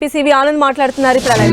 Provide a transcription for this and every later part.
పిసివి ఆనంద్ మాట్లాడుతున్నారు. ఇప్పుడు అలా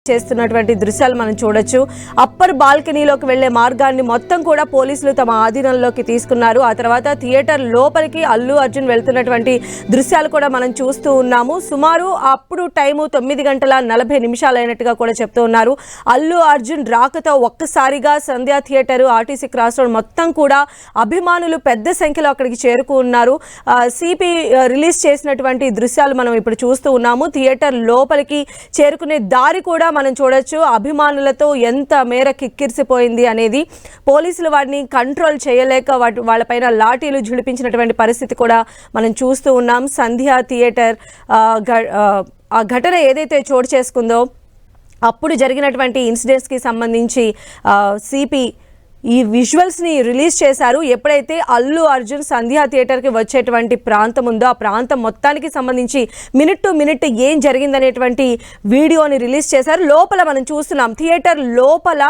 చేస్తున్నటువంటి దృశ్యాలు మనం చూడొచ్చు. అప్పర్ బాల్కనీలోకి వెళ్లే మార్గాన్ని మొత్తం కూడా పోలీసులు తమ ఆధీనంలోకి తీసుకున్నారు. ఆ తర్వాత థియేటర్ లోపలికి అల్లు అర్జున్ వెళ్తున్నటువంటి దృశ్యాలు కూడా మనం చూస్తూ ఉన్నాము. సుమారు అప్పుడు టైము 9:40 అయినట్టుగా కూడా చెప్తూ ఉన్నారు. అల్లు అర్జున్ రాకతో ఒక్కసారిగా సంధ్యా థియేటర్, ఆర్టీసీ క్రాస్ రోడ్ మొత్తం కూడా అభిమానులు పెద్ద సంఖ్యలో అక్కడికి చేరుకున్నారు. సిపి రిలీజ్ చేసినటువంటి దృశ్యాలు మనం ఇప్పుడు చూస్తూ ఉన్నాము. థియేటర్ లోపలికి చేరుకునే దారి కూడా మనం చూడొచ్చు. అభిమానులతో ఎంత మేర కిక్కిరిసిపోయింది అనేది. పోలీసులు వాటిని కంట్రోల్ చేయలేక వాళ్ళపైన లాఠీలు ఝుడిపించినటువంటి పరిస్థితి కూడా మనం చూస్తూ ఉన్నాం. సంధ్యా థియేటర్ ఆ ఘటన ఏదైతే చోటు చేసుకుందో అప్పుడు జరిగినటువంటి ఇన్సిడెంట్స్కి సంబంధించి సిపి ఈ విజువల్స్ని రిలీజ్ చేశారు. ఎప్పుడైతే అల్లు అర్జున్ సంధ్యా థియేటర్కి వచ్చేటువంటి ప్రాంతం ఉందో ఆ ప్రాంతం మొత్తానికి సంబంధించి మినిట్ టు మినిట్ ఏం జరిగిందనేటువంటి వీడియోని రిలీజ్ చేశారు. లోపల మనం చూస్తున్నాం, థియేటర్ లోపల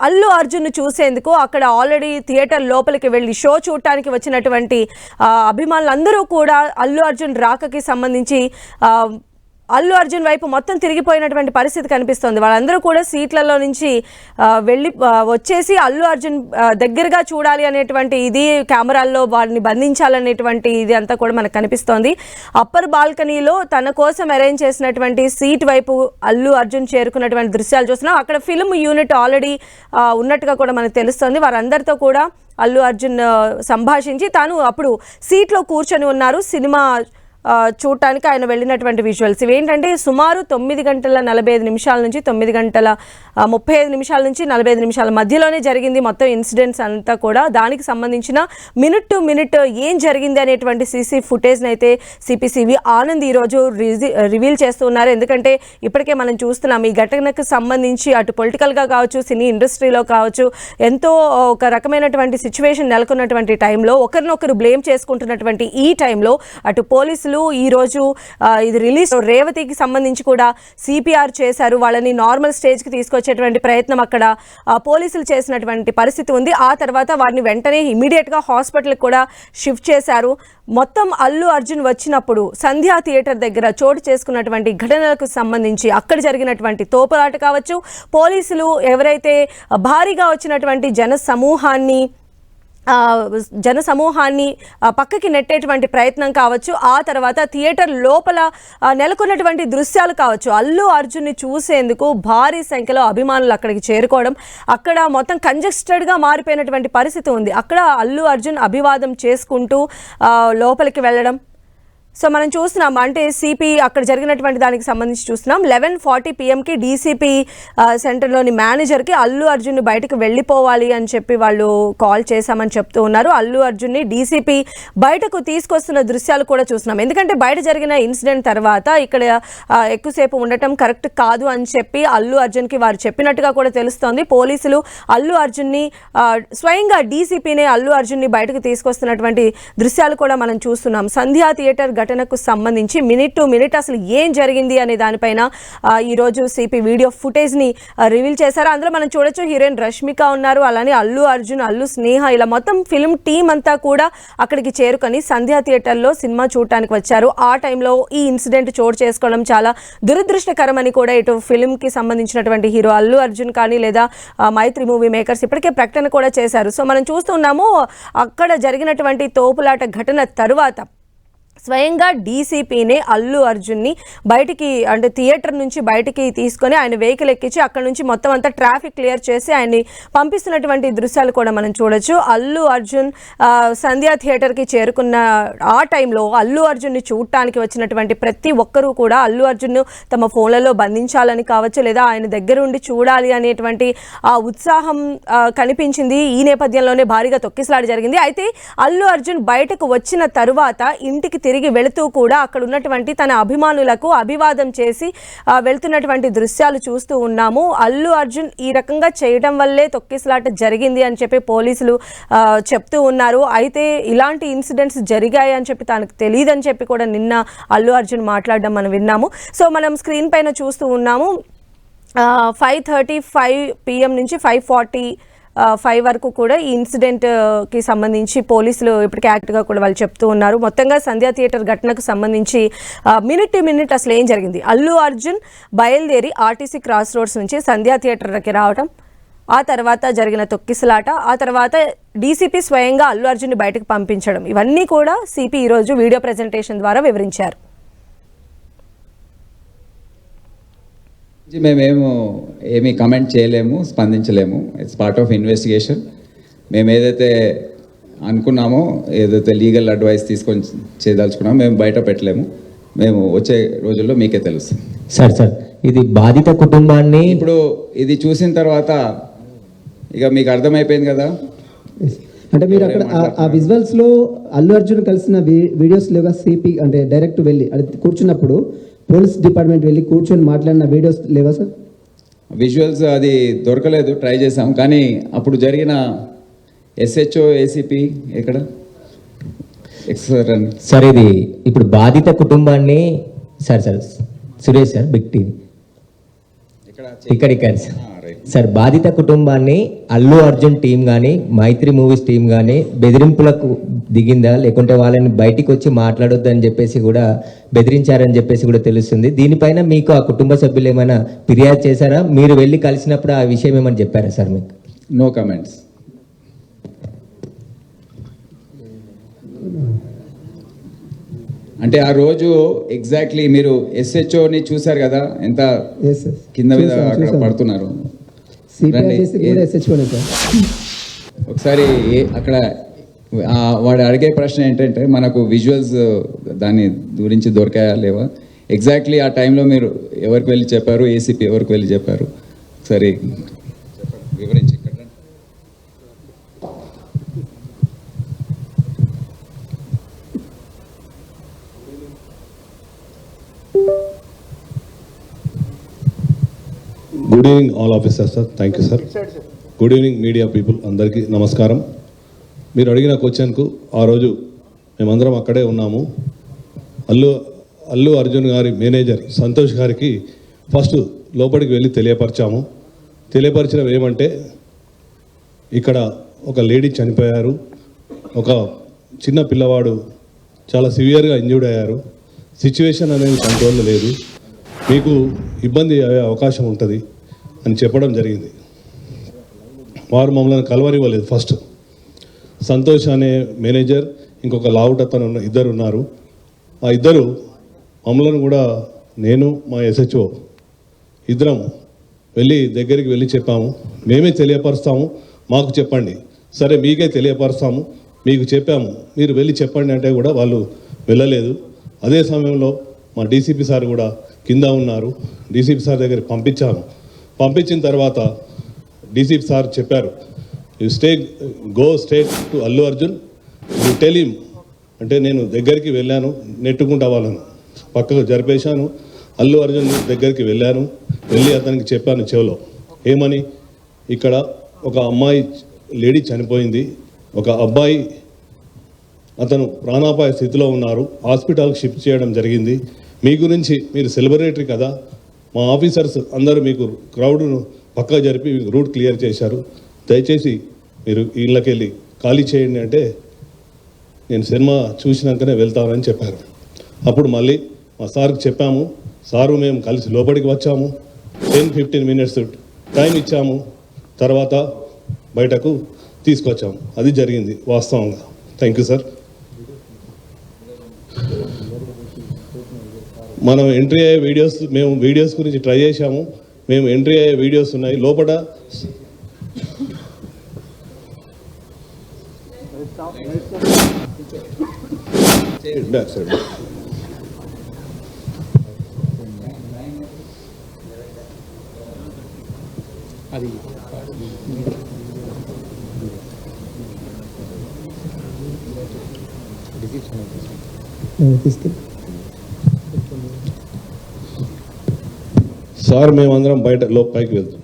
అల్లు అర్జున్ చూసేందుకు అక్కడ ఆల్రెడీ థియేటర్ లోపలికి వెళ్ళి షో చూడటానికి వచ్చినటువంటి అభిమానులందరూ కూడా అల్లు అర్జున్ రాకకి సంబంధించి అల్లు అర్జున్ వైపు మొత్తం తిరిగిపోయినటువంటి పరిస్థితి కనిపిస్తుంది. వాళ్ళందరూ కూడా సీట్లలో నుంచి వచ్చేసి అల్లు అర్జున్ దగ్గరగా చూడాలి అనేటువంటి ఇది, కెమెరాల్లో వారిని బంధించాలనేటువంటి ఇది అంతా కూడా మనకు కనిపిస్తోంది. అప్పర్ బాల్కనీలో తన కోసం అరేంజ్ చేసినటువంటి సీట్ వైపు అల్లు అర్జున్ చేరుకున్నటువంటి దృశ్యాలు చూస్తున్నాం. అక్కడ ఫిల్మ్ యూనిట్ ఆల్రెడీ ఉన్నట్టుగా కూడా మనకు తెలుస్తోంది. వారందరితో కూడా అల్లు అర్జున్ సంభాషించి తాను అప్పుడు సీట్లో కూర్చొని ఉన్నారు. సినిమా చూడటానికి ఆయన వెళ్ళినటువంటి విజువల్స్ ఇవేంటంటే సుమారు 9:45 నిమిషాల నుంచి 9:35 నుంచి 45 నిమిషాల మధ్యలోనే జరిగింది మొత్తం ఇన్సిడెంట్స్ అంతా కూడా. దానికి సంబంధించిన మినిట్ టు మినిట్ ఏం జరిగింది అనేటువంటి సీసీ ఫుటేజ్ని అయితే సిపి ఆనంద్ ఈరోజు రివీల్ చేస్తూ ఉన్నారు. ఎందుకంటే ఇప్పటికే మనం చూస్తున్నాం ఈ ఘటనకు సంబంధించి అటు పొలిటికల్గా కావచ్చు, సినీ ఇండస్ట్రీలో కావచ్చు, ఎంతో ఒక రకమైనటువంటి సిచ్యువేషన్ నెలకొన్నటువంటి టైంలో ఒకరినొకరు బ్లేమ్ చేసుకుంటున్నటువంటి ఈ టైంలో అటు పోలీసులు ఈరోజు ఇది రిలీజ్ రేవతికి సంబంధించి కూడా సిపిఆర్ చేశారు. వాళ్ళని నార్మల్ స్టేజ్కి తీసుకొచ్చేటువంటి ప్రయత్నం అక్కడ పోలీసులు చేసినటువంటి పరిస్థితి ఉంది. ఆ తర్వాత వారిని వెంటనే ఇమీడియట్గా హాస్పిటల్కి కూడా షిఫ్ట్ చేశారు. మొత్తం అల్లు అర్జున్ వచ్చినప్పుడు సంధ్యా థియేటర్ దగ్గర చోటు చేసుకున్నటువంటి ఘటనలకు సంబంధించి అక్కడ జరిగినటువంటి తోపులాట కావచ్చు, పోలీసులు ఎవరైతే భారీగా వచ్చినటువంటి జన సమూహాన్ని పక్కకి నెట్టేటువంటి ప్రయత్నం కావచ్చు, ఆ తర్వాత థియేటర్ లోపల నెలకొన్నటువంటి దృశ్యాలు కావచ్చు, అల్లు అర్జున్ని చూసేందుకు భారీ సంఖ్యలో అభిమానులు అక్కడికి చేరుకోవడం, అక్కడ మొత్తం కంజెస్టెడ్గా మారిపోయినటువంటి పరిస్థితి ఉంది. అక్కడ అల్లు అర్జున్ అభివాదం చేసుకుంటూ లోపలికి వెళ్ళడం. సో మనం చూస్తున్నాం అంటే సిపి అక్కడ జరిగినటువంటి దానికి సంబంధించి చూస్తున్నాం. 11:40 PM డీసీపీ సెంటర్లోని మేనేజర్కి అల్లు అర్జున్ని బయటకు వెళ్ళిపోవాలి అని చెప్పి వాళ్ళు కాల్ చేశామని చెప్తూ ఉన్నారు. అల్లు అర్జున్ని డీసీపీ బయటకు తీసుకొస్తున్న దృశ్యాలు కూడా చూస్తున్నాం. ఎందుకంటే బయట జరిగిన ఇన్సిడెంట్ తర్వాత ఇక్కడ ఎక్కువసేపు ఉండటం కరెక్ట్ కాదు అని చెప్పి అల్లు అర్జున్కి వారు చెప్పినట్టుగా కూడా తెలుస్తోంది. పోలీసులు అల్లు అర్జున్ని స్వయంగా డీసీపీనే అల్లు అర్జున్ని బయటకు తీసుకొస్తున్నటువంటి దృశ్యాలు కూడా మనం చూస్తున్నాం. సంధ్యా థియేటర్ ఘటనకు సంబంధించి మినిట్ టు మినిట్ అసలు ఏం జరిగింది అనే దానిపైన ఈరోజు సిపి వీడియో ఫుటేజ్ని రివీల్ చేశారు. అందులో మనం చూడొచ్చు హీరోయిన్ రష్మిక ఉన్నారు, అలానే అల్లు అర్జున్, అల్లు స్నేహ, ఇలా మొత్తం ఫిల్మ్ టీం అంతా కూడా అక్కడికి చేరుకొని సంధ్యా థియేటర్లో సినిమా చూడటానికి వచ్చారు. ఆ టైంలో ఈ ఇన్సిడెంట్ చోటు చేసుకోవడం చాలా దురదృష్టకరమని కూడా ఇటు ఫిల్మ్కి సంబంధించినటువంటి హీరో అల్లు అర్జున్ కానీ లేదా మైత్రి మూవీ మేకర్స్ ఇప్పటికే ప్రకటన కూడా చేశారు. సో మనం చూస్తున్నాము అక్కడ జరిగినటువంటి తోపులాట ఘటన తరువాత స్వయంగా డీసీపీనే అల్లు అర్జున్ని బయటికి అంటే థియేటర్ నుంచి బయటికి తీసుకొని ఆయన వెహికల్ ఎక్కించి అక్కడ నుంచి మొత్తం అంతా ట్రాఫిక్ క్లియర్ చేసి ఆయన్ని పంపిస్తున్నటువంటి దృశ్యాలు కూడా మనం చూడొచ్చు. అల్లు అర్జున్ సంధ్యా థియేటర్కి చేరుకున్న ఆ టైంలో అల్లు అర్జున్ని చూడటానికి వచ్చినటువంటి ప్రతి ఒక్కరూ కూడా అల్లు అర్జున్ను తమ ఫోన్లలో బంధించాలని కావచ్చు లేదా ఆయన దగ్గర ఉండి చూడాలి అనేటువంటి ఆ ఉత్సాహం కనిపించింది. ఈ నేపథ్యంలోనే భారీగా తొక్కిసలాట జరిగింది. అయితే అల్లు అర్జున్ బయటకు వచ్చిన తరువాత ఇంటికి తిరిగి వెళుతూ కూడా అక్కడ ఉన్నటువంటి తన అభిమానులకు అభివాదం చేసి వెళ్తున్నటువంటి దృశ్యాలు చూస్తూ ఉన్నాము. అల్లు అర్జున్ ఈ రకంగా చేయడం వల్లే తొక్కిసలాట జరిగింది అని చెప్పి పోలీసులు చెప్తూ ఉన్నారు. అయితే ఇలాంటి ఇన్సిడెంట్స్ జరిగాయి అని చెప్పి తనకు తెలియదని చెప్పి కూడా నిన్న అల్లు అర్జున్ మాట్లాడడం మనం విన్నాము. సో మనం స్క్రీన్ పైన చూస్తూ ఉన్నాము 5:35 PM నుంచి 5:45 వరకు కూడా ఈ ఇన్సిడెంట్కి సంబంధించి పోలీసులు ఇప్పటికే యాక్ట్గా కూడా వాళ్ళు చెప్తూ ఉన్నారు. మొత్తంగా సంధ్యా థియేటర్ ఘటనకు సంబంధించి మినిట్ టు మినిట్ అసలు ఏం జరిగింది, అల్లు అర్జున్ బయలుదేరి ఆర్టీసీ క్రాస్ రోడ్స్ నుంచి సంధ్యా థియేటర్కి రావడం, ఆ తర్వాత జరిగిన తొక్కిసలాట, ఆ తర్వాత డీసీపీ స్వయంగా అల్లు అర్జున్ని బయటకు పంపించడం, ఇవన్నీ కూడా సిపి ఈరోజు వీడియో ప్రజెంటేషన్ ద్వారా వివరించారు. మేమేమో ఏమీ కమెంట్ చేయలేము, స్పందించలేము. It's part of investigation. మేము ఏదైతే అనుకున్నామో, ఏదైతే లీగల్ అడ్వైస్ తీసుకొని చేయదలుచుకున్నామో మేము బయట పెట్టలేము. మేము వచ్చే రోజుల్లో మీకే తెలుసు. సార్ ఇది బాధిత కుటుంబాన్ని ఇప్పుడు ఇది చూసిన తర్వాత ఇక మీకు అర్థమైపోయింది కదా. అంటే మీరు అక్కడ ఆ విజువల్స్లో అల్లు అర్జున్ కలిసిన వీడియోస్ లేవా? సిపి అంటే డైరెక్ట్ వెళ్ళి అది కూర్చున్నప్పుడు పోలీస్ డిపార్ట్మెంట్ వెళ్ళి కూర్చొని మాట్లాడిన వీడియోస్ లేవా సార్? విజువల్స్ అది దొరకలేదు, ట్రై చేసాం. కానీ అప్పుడు జరిగిన ఎస్హెచ్ఓ ఏసీపీ ఎక్కడ సార్ ఇది ఇప్పుడు బాధిత కుటుంబాన్ని sir Suresh sir big TV ఇక్కడ సార్ బాధిత కుటుంబాన్ని అల్లు అర్జున్ టీం కానీ మైత్రి మూవీస్ టీం కానీ బెదిరింపులకు దిగిందా, లేకుంటే వాళ్ళని బయటికి వచ్చి మాట్లాడొద్దు అని చెప్పేసి కూడా బెదిరించారని చెప్పేసి కూడా తెలుస్తుంది. దీనిపైన మీకు ఆ కుటుంబ సభ్యులు ఏమైనా ఫిర్యాదు చేశారా? మీరు వెళ్ళి కలిసినప్పుడు ఆ విషయం ఏమని చెప్పారా సార్ మీకు? No comments. అంటే ఆ రోజు ఎగ్జాక్ట్లీ మీరు ఎస్హెచ్ఓని చూసారు కదా, ఎంత కింద మీద అక్కడ పడుతున్నారు. ఒకసారి అక్కడ వాడు అడిగే ప్రశ్న ఏంటంటే మనకు విజువల్స్ దాని గురించి దొరికాయా లేవా, ఎగ్జాక్ట్లీ ఆ టైంలో మీరు ఎవరికి వెళ్ళి చెప్పారు, ఏసీపీ ఎవరికి వెళ్ళి చెప్పారు, సరే వివరించి. Good evening all officers sir, thank you sir. Good evening media people, అందరికీ నమస్కారం. మీరు అడిగిన క్వశ్చన్కు ఆ రోజు మేమందరం అక్కడే ఉన్నాము. అల్లు అర్జున్ గారి మేనేజర్ సంతోష్ గారికి ఫస్ట్ లోపలికి వెళ్ళి తెలియపరిచాము. తెలియపరచడం ఏమంటే ఇక్కడ ఒక లేడీ చనిపోయారు, ఒక చిన్న పిల్లవాడు చాలా సివియర్గా ఇంజ్యూర్డ్ అయ్యారు, సిచ్యువేషన్ అనేది కంట్రోల్లో లేదు, మీకు ఇబ్బంది అయ్యే అవకాశం ఉంటుంది అని చెప్పడం జరిగింది. వారు మమ్మల్ని కలవనివ్వలేదు. ఫస్ట్ సంతోష్ అనే మేనేజర్, ఇంకొక లావుట్ అతను ఇద్దరు ఉన్నారు. ఆ ఇద్దరు మమ్మల్ని కూడా, నేను మా SHO ఇద్దరం దగ్గరికి వెళ్ళి చెప్పాము, మేమే తెలియపరుస్తాము, మాకు చెప్పండి. సరే మీకే తెలియపరుస్తాము, మీకు చెప్పాము, మీరు వెళ్ళి చెప్పండి అంటే కూడా వాళ్ళు వెళ్ళలేదు. అదే సమయంలో మా డీసీపీ సార్ కూడా కింద ఉన్నారు. డీసీపీ సార్ దగ్గర పంపించాను. పంపించిన తర్వాత డీసీపీ సార్ చెప్పారు, you go straight to Allu Arjun, you tell him అంటే నేను దగ్గరికి వెళ్ళాను, నెట్టుకుంటా వాళ్ళను పక్కకు జరిపేశాను. అల్లు అర్జున్ దగ్గరికి వెళ్ళాను, వెళ్ళి అతనికి చెప్పాను చెవిలో, ఏమని, ఇక్కడ ఒక అమ్మాయి లేడీ చనిపోయింది, ఒక అబ్బాయి అతను ప్రాణాపాయ స్థితిలో ఉన్నారు, హాస్పిటల్కి షిఫ్ట్ చేయడం జరిగింది. మీ గురించి, మీరు సెలబ్రిటీ కదా, మా ఆఫీసర్స్ అందరూ మీకు క్రౌడ్ను పక్కా జరిపి రూట్ క్లియర్ చేశారు, దయచేసి మీరు ఇళ్ళకెళ్ళి ఖాళీ చేయండి అంటే నేను సినిమా చూసినాకనే వెళ్తానని చెప్పారు. అప్పుడు మళ్ళీ మా సార్కి చెప్పాము, సారు మేము కలిసి లోపలికి వచ్చాము, 10-15 minutes టైం ఇచ్చాము, తర్వాత బయటకు తీసుకొచ్చాము. అది జరిగింది వాస్తవంగా. Thank you sir. మనం ఎంట్రీ అయ్యే వీడియోస్, మేము వీడియోస్ గురించి ట్రై చేశాము, మేము ఎంట్రీ అయ్యే వీడియోస్ ఉన్నాయి లోపల. బ్యాక్ సైడ్ అది సార్ మేమందరం బయట పైకి వెళ్తాం.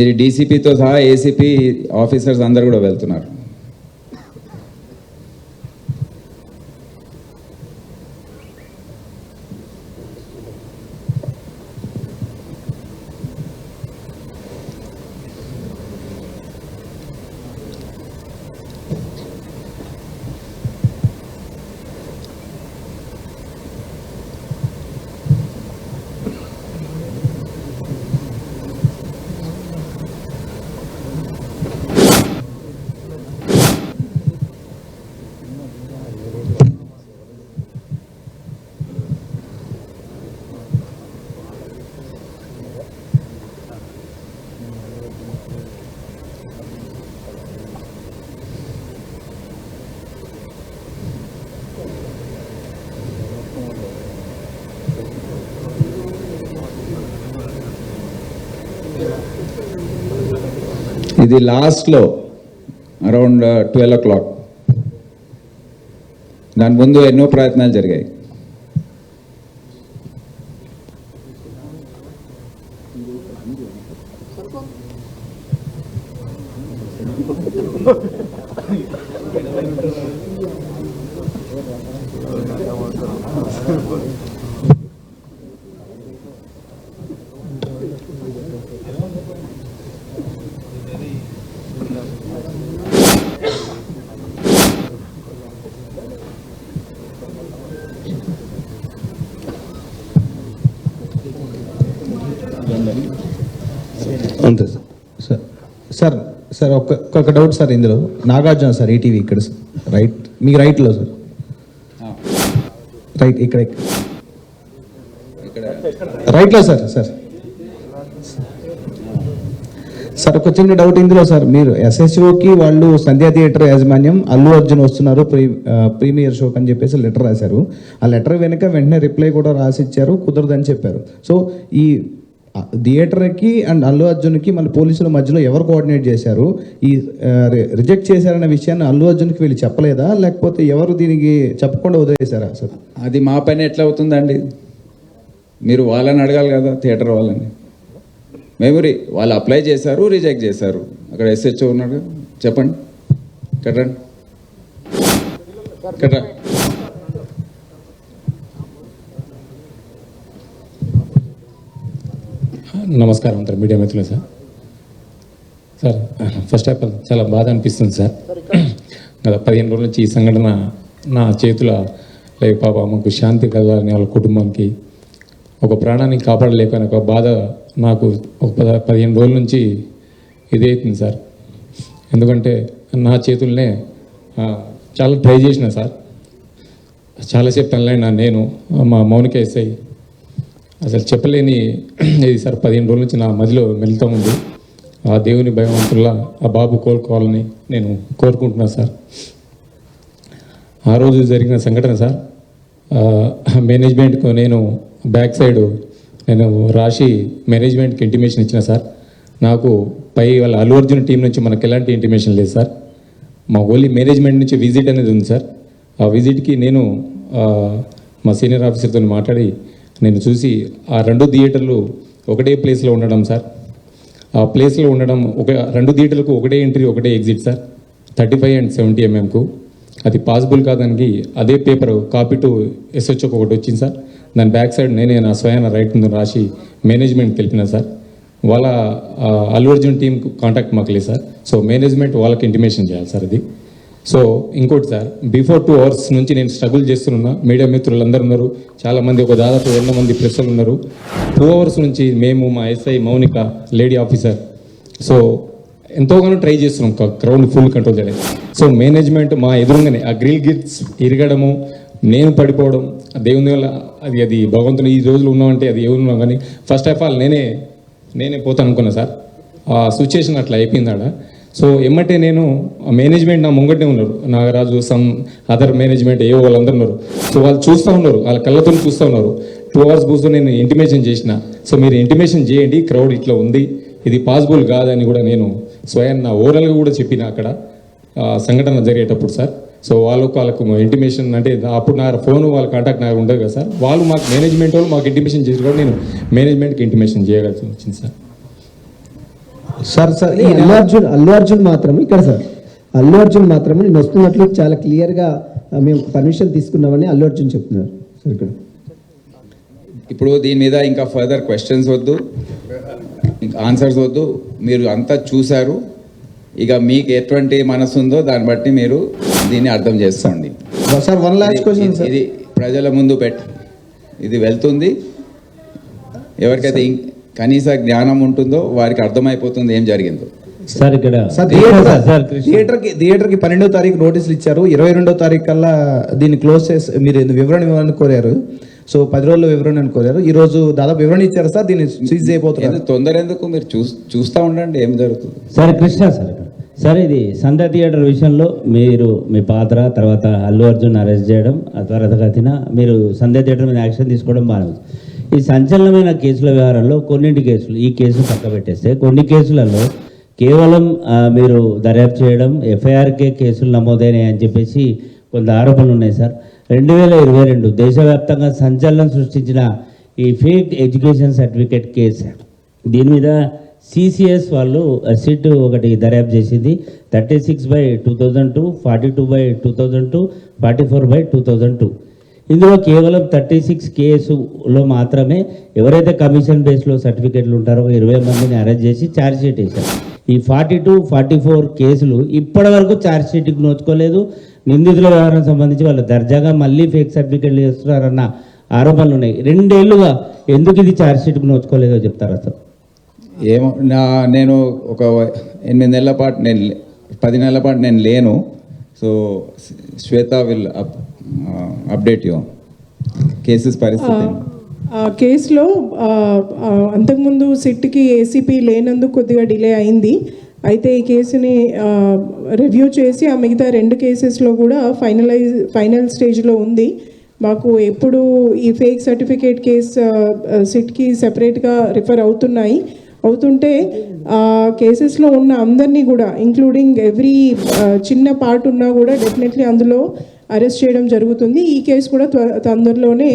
ఇది డీసీపీతో సహా ఏసీపీ ఆఫీసర్స్ అందరు కూడా వెళ్తున్నారు. ఇది లాస్ట్లో అరౌండ్ 12 o'clock. దాని ముందు ఎన్నో ప్రయత్నాలు జరిగాయి. అంతే సార్. సార్ సార్ ఒక డౌట్ సార్, ఇందులో నాగార్జున సార్ ఈటీవీ ఇక్కడ రైట్, మీకు రైట్లో సార్, రైట్ ఇక్కడ రైట్లో సార్ సార్ ఒక చిన్న డౌట్ ఇందులో సార్, మీరు ఎస్ఎస్ఓకి వాళ్ళు సంధ్యా థియేటర్ యాజమాన్యం అల్లు అర్జున్ వస్తున్నారు ప్రీమియర్ షోకి అని చెప్పేసి లెటర్ రాశారు. ఆ లెటర్ వెనుక వెంటనే రిప్లై కూడా రాసిచ్చారు, కుదరదని చెప్పారు. సో ఈ థియేటర్కి అండ్ అల్లు అర్జున్కి మన పోలీసుల మధ్యలో ఎవరు కోఆర్డినేట్ చేశారు? ఈ రిజెక్ట్ చేశారన్న విషయాన్ని అల్లు అర్జున్కి వీళ్ళు చెప్పలేదా, లేకపోతే ఎవరు దీనికి చెప్పకుండా వదిలేశారా సార్? అది మా పని ఎట్లా అవుతుందండి? మీరు వాళ్ళని అడగాలి కదా, థియేటర్ వాళ్ళని. వాళ్ళు అప్లై చేశారు, రిజెక్ట్ చేశారు. అక్కడ ఎస్హెచ్ఓ ఉన్నాడు, చెప్పండి. కట్టండి కట్ట. నమస్కారం సార్, మీడియా మిత్రులు. సార్ ఫస్ట్ ఆఫ్ ఆల్ చాలా బాధ అనిపిస్తుంది సార్. గత 15 రోజుల నుంచి ఈ సంఘటన నా చేతుల లేక పాప మాకు శాంతి కలగాలని వాళ్ళ కుటుంబానికి ఒక ప్రాణాన్ని కాపాడలేకని ఒక బాధ నాకు ఒక 15 రోజుల నుంచి ఇదే అవుతుంది సార్. ఎందుకంటే నా చేతుల్నే చాలా ట్రై చేసిన సార్, చాలాసేపు తనలైనా నేను మా మౌనిక ఎస్ఐ అసలు చెప్పలేని ఇది సార్. 15 రోజుల నుంచి నా మదిలో మెలుతూ ఉంది. ఆ దేవుని భగవంతుల్లా ఆ బాబు కోలుకోవాలని నేను కోరుకుంటున్నాను సార్. ఆ రోజు జరిగిన సంఘటన సార్, మేనేజ్మెంట్కు నేను బ్యాక్ సైడ్ నేను రాసి మేనేజ్మెంట్కి ఇంటిమేషన్ ఇచ్చిన సార్. నాకు వాళ్ళ అల్లు అర్జున్ టీం నుంచి మనకు ఎలాంటి ఇంటిమేషన్ లేదు సార్. మా ఓన్లీ మేనేజ్మెంట్ నుంచి విజిట్ అనేది ఉంది సార్. ఆ విజిట్కి నేను మా సీనియర్ ఆఫీసర్తో మాట్లాడి నేను చూసి ఆ 2 థియేటర్లు ఒకటే ప్లేస్లో ఉండడం సార్. ఆ ప్లేస్లో ఉండడం 2 థియేటర్లకు ఒకటే ఎంట్రీ ఒకటే ఎగ్జిట్ సార్, 35 and 70 mm. అది పాసిబుల్ కాదానికి అదే పేపర్ కాపీ టు ఎస్హెచ్ఓకి ఒకటి వచ్చింది సార్. దాని బ్యాక్ సైడ్ నేనే నా స్వయాన రైట్ ముందు రాసి మేనేజ్మెంట్ తెలిపిన సార్. వాళ్ళ అల్లు అర్జున్ టీం కాంటాక్ట్ మాకు లేదు సార్. సో మేనేజ్మెంట్ వాళ్ళకి ఇంటిమేషన్ చేయాలి సార్ అది. సో ఇంకోటి సార్, బిఫోర్ 2 hours నుంచి నేను స్ట్రగుల్ చేస్తున్నా. మీడియా మిత్రులు అందరూ ఉన్నారు, చాలామంది, ఒక దాదాపు 100 మంది ప్రెస్సులు ఉన్నారు. 2 hours నుంచి మేము, మా SI Mounika lady officer, so ఎంతోగానో ట్రై చేస్తున్నాం క్రౌడ్ ఫుల్ కంట్రోల్ చేయడానికి. సో మేనేజ్మెంట్ మా ఎదురుగానే ఆ గ్రిల్ గిట్స్ ఇరగడము, నేను పడిపోవడం, దేవుని వల్ల అది భగవంతుని ఈ రోజులు ఉన్నామంటే అది ఎవరు కానీ ఫస్ట్ ఆఫ్ ఆల్ నేనే పోతాను అనుకున్నా సార్. ఆ సిచ్యుయేషన్ అట్లా అయిపోయింది ఆడ. సో ఎమ్మటే నేను మేనేజ్మెంట్ నా ముంగటే ఉన్నారు, నాగరాజు, సమ్ అదర్ మేనేజ్మెంట్ ఏవో వాళ్ళందరూ ఉన్నారు. సో వాళ్ళు చూస్తూ ఉన్నారు, వాళ్ళ కళ్ళతో చూస్తూ ఉన్నారు. 2 hours కూర్చొని నేను ఇంటిమేషన్ చేసిన. సో మీరు ఇంటిమేషన్ చేయండి, క్రౌడ్ ఇట్లా ఉంది, ఇది పాసిబుల్ కాదని కూడా నేను స్వయం నా ఓరల్గా కూడా చెప్పిన అక్కడ సంఘటన జరిగేటప్పుడు సార్. సో వాళ్ళకు ఇంటిమేషన్ అంటే అప్పుడు నా ఫోన్ వాళ్ళ కాంటాక్ట్ నాకు ఉండదు కదా సార్. వాళ్ళు మాకు మేనేజ్మెంట్ వాళ్ళు మాకు ఇంటిమేషన్ చేసి కూడా నేను మేనేజ్మెంట్కి ఇంటిమేషన్ చేయగలిసి వచ్చింది సార్. సార్ ఈ అల్లు అర్జున్ మాత్రం ఇక్కడ సార్, అల్లు అర్జున్ మాత్రం నేను వస్తున్నట్లు చాలా క్లియర్గా మేము పర్మిషన్ తీసుకున్నామని అల్లు అర్జున్ చెప్తున్నారు సార్ ఇక్కడ. ఇప్పుడు దీని మీద ఇంకా ఫర్దర్ క్వశ్చన్స్ వద్దు, ఇంకా ఆన్సర్స్ వద్దు. మీరు అంతా చూశారు, ఇక మీకు ఎటువంటి మనసు ఉందో దాన్ని బట్టి మీరు దీన్ని అర్థం చేసుకోండి సార్. 1 last question sir. ఇది ప్రజల ముందు ఇది వెళ్తుంది. ఎవరికైతే కనీస జ్ఞానం ఉంటుందో వారికి అర్థమైపోతుంది ఏం జరిగిందో. సార్ ఇక్కడ థియేటర్కి 12వ తారీఖు నోటీసులు ఇచ్చారు, 22వ తారీఖు కల్లా దీన్ని క్లోజ్ చేసి మీరు వివరణ ఇవ్వాలని కోరారు. సో 10 రోజుల్లో వివరణ అని కోరారు. ఈ రోజు దాదాపు వివరణ ఇచ్చారు సార్, దీన్ని సీజ్ అయిపోతుంది. తొందర ఎందుకు, మీరు చూస్తూ ఉండండి ఏం జరుగుతుంది. సార్ కృష్ణ సార్ ఇది సంధ్యా థియేటర్ విషయంలో మీరు మీ పాత్ర, తర్వాత అల్లు అర్జున్ అరెస్ట్ చేయడం, ఆ త్వరితగతిన మీరు సంధ్యా థియేటర్ మీద యాక్షన్ తీసుకోవడం బాగా. ఈ సంచలనమైన కేసుల వ్యవహారంలో కొన్నింటి కేసులు, ఈ కేసులు పక్క పెట్టేస్తే కొన్ని కేసులలో కేవలం మీరు దర్యాప్తు చేయడం, ఎఫ్ఐఆర్కే కేసులు నమోదైనాయి అని చెప్పేసి కొంత ఆరోపణలు ఉన్నాయి సార్. 2022 దేశవ్యాప్తంగా సంచలనం సృష్టించిన ఈ ఫేక్ ఎడ్యుకేషన్ సర్టిఫికేట్ కేసు, దీని మీద సిసిఎస్ వాళ్ళు సిట్ ఒకటి దర్యాప్తు చేసింది. 36/2002, 42/2002, 44/2002. ఇందులో కేవలం 36 కేసులో మాత్రమే ఎవరైతే కమిషన్ బేస్లో సర్టిఫికేట్లు ఉంటారో 20 మందిని అరెస్ట్ చేసి ఛార్జ్షీట్ వేశారు. ఈ 42, 44 కేసులు ఇప్పటి వరకు ఛార్జ్షీట్కి నోచుకోలేదు. నిందితుల వ్యవహారం సంబంధించి వాళ్ళు దర్జాగా మళ్ళీ ఫేక్ సర్టిఫికేట్లు చేస్తున్నారన్న ఆరోపణలు ఉన్నాయి. 2 ఏళ్ళుగా ఎందుకు ఇది ఛార్జ్షీట్కి నోచుకోలేదో చెప్తారా సార్? ఏమో, నేను ఒక 8 నెలల పాటు 10 నెలల పాటు నేను లేను. So Shweta will update you cases పరిస్థితి. కేసులో అంతకుముందు సిట్కి ఏసీపీ లేనందుకు కొద్దిగా డిలే అయింది. అయితే ఈ కేసుని రివ్యూ చేసి ఆ మిగతా 2 కేసెస్లో కూడా ఫైనల్ స్టేజ్లో ఉంది. మాకు ఎప్పుడు ఈ ఫేక్ సర్టిఫికేట్ కేసు సిట్కి సెపరేట్గా రిఫర్ అవుతుంటే కేసెస్లో ఉన్న అందరినీ కూడా ఇంక్లూడింగ్ ఎవ్రీ చిన్న పార్ట్ ఉన్నా కూడా డెఫినెట్లీ అందులో అరెస్ట్ చేయడం జరుగుతుంది. ఈ కేసు కూడా తొందరలోనే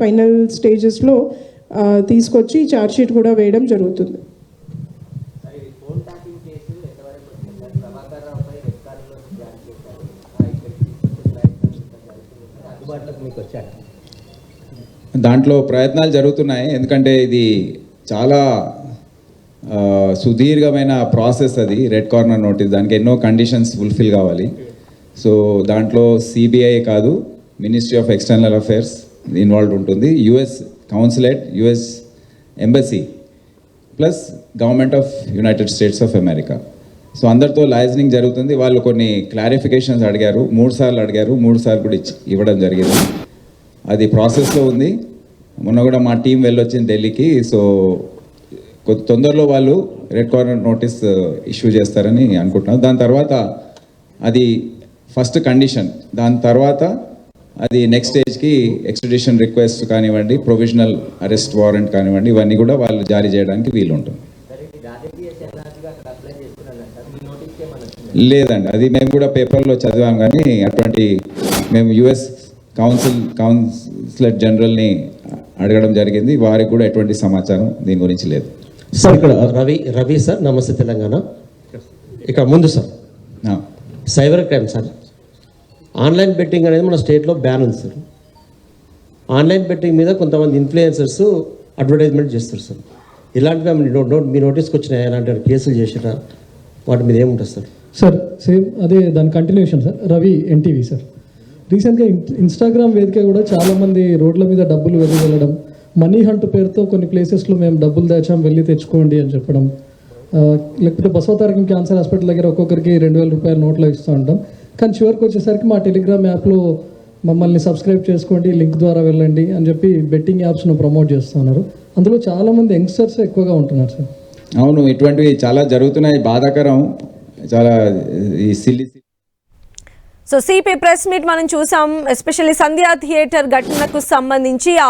ఫైనల్ స్టేజెస్లో తీసుకొచ్చి ఛార్జ్షీట్ కూడా వేయడం జరుగుతుంది. దాంట్లో ప్రయత్నాలు జరుగుతున్నాయి. ఎందుకంటే ఇది చాలా సుదీర్ఘమైన ప్రాసెస్. అది రెడ్ కార్నర్ నోటీస్, దానికి ఎన్నో కండిషన్స్ ఫుల్ఫిల్ కావాలి. సో దాంట్లో సిబిఐ కాదు, ministry of external affairs involve ఉంటుంది, US consulate, US embassy plus government of United States of America. So అందరితో లైజనింగ్ జరుగుతుంది. వాళ్ళు కొన్ని క్లారిఫికేషన్స్ అడిగారు, 3 సార్లు అడిగారు, 3 సార్లు కూడా ఇవ్వడం జరిగింది. అది ప్రాసెస్లో ఉంది. మొన్న కూడా మా టీం వెళ్ళొచ్చింది ఢిల్లీకి. సో తొందరలో వాళ్ళు రెడ్ కార్నర్ నోటీస్ ఇష్యూ చేస్తారని అనుకుంటున్నాను. దాని తర్వాత అది ఫస్ట్ కండిషన్. దాని తర్వాత అది నెక్స్ట్ స్టేజ్కి ఎక్స్ట్రడిషన్ రిక్వెస్ట్ కానివ్వండి, ప్రొవిజనల్ అరెస్ట్ వారెంట్ కానివ్వండి, ఇవన్నీ కూడా వాళ్ళు జారీ చేయడానికి వీలు ఉంటుంది. లేదండి, అది మేము కూడా పేపర్లో చదివాం, కానీ అటువంటి మేము యుఎస్ కౌన్సిలేట్ జనరల్ని అడగడం జరిగింది. వారికి కూడా ఎటువంటి సమాచారం దీని గురించి లేదు. సార్ ఇక్కడ రవి సార్, నమస్తే తెలంగాణ. ఇక్కడ ముందు sir cyber crime sir, online betting అనేది మన స్టేట్లో బ్యాన్ ఉంది సార్. ఆన్లైన్ బెట్టింగ్ మీద కొంతమంది ఇన్ఫ్లుయెన్సర్స్ అడ్వర్టైజ్మెంట్ చేస్తారు సార్. ఇలాంటివి మీ నోటీస్కి వచ్చినాయి, ఇలాంటి కేసులు చేసినా వాటి మీద ఏముంటుంది సార్? సార్ సేమ్ అదే దాని continuation sir. Ravi NTV sir. రీసెంట్గా ఇన్స్టాగ్రామ్ వేదిక కూడా చాలామంది రోడ్ల మీద డబ్బులు వెళ్ళడం, మనీ హంట్ పేరుతో కొన్ని ప్లేసెస్లో మేము డబ్బులు దాచాం వెళ్ళి తెచ్చుకోండి అని చెప్పడం, లేకపోతే బసవతారకం క్యాన్సర్ హాస్పిటల్ దగ్గర ఒక్కొక్కరికి 2,000 రూపాయల నోట్లు ఇస్తూ ఉంటాం. కానీ చివరికి వచ్చేసరికి మా టెలిగ్రామ్ యాప్లో మమ్మల్ని సబ్స్క్రైబ్ చేసుకోండి, లింక్ ద్వారా వెళ్ళండి అని చెప్పి బెట్టింగ్ యాప్స్ను ప్రమోట్ చేస్తున్నారు. అందులో చాలామంది యంగ్స్టర్స్ ఎక్కువగా ఉంటున్నారు సార్. అవును, ఇటువంటివి చాలా జరుగుతున్నాయి, బాధాకరం. చాలా ఈ silly. So CP press meet మనం చూసాం. ఎస్పెషల్లీ సంధ్యా థియేటర్ ఘటనకు సంబంధించి